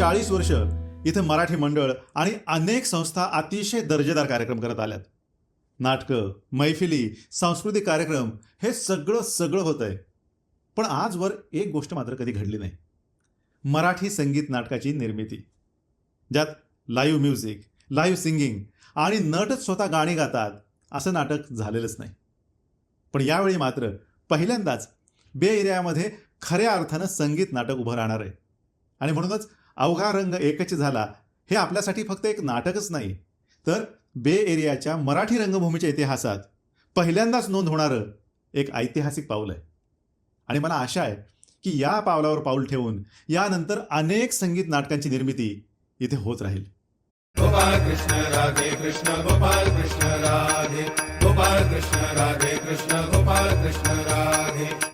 40 वर्ष इथे मराठी मंडळ आणि अनेक संस्था अतिशय दर्जेदार कार्यक्रम करत आल्यात. नाटकं, मैफिली, सांस्कृतिक कार्यक्रम हे सगळं होतंय. पण आजवर एक गोष्ट मात्र कधी घडली नाही. मराठी संगीत नाटकाची निर्मिती, ज्यात लाईव्ह म्युझिक, लाईव्ह सिंगिंग आणि नटच स्वतः गाणी गातात असं नाटक झालेलंच नाही. पण यावेळी मात्र पहिल्यांदाच बे एरियामध्ये खऱ्या अर्थानं संगीत नाटक उभं राहणार आहे. आणि म्हणूनच अवघा रंग एकच झाला हे आपल्यासाठी फक्त एक नाटकच नाही, तर बे एरियाच्या मराठी रंगभूमीच्या इतिहासात पहिल्यांदाच नोंद होणारं एक ऐतिहासिक पाऊल आहे. आणि मला आशा आहे की या पावलावर पाऊल ठेवून यानंतर अनेक संगीत नाटकांची निर्मिती इथे होत राहील. गोपाल कृष्ण राधे कृष्ण गोपाल कृष्ण राधे गोपाल कृष्ण राधे कृष्ण गोपाल कृष्ण राधे.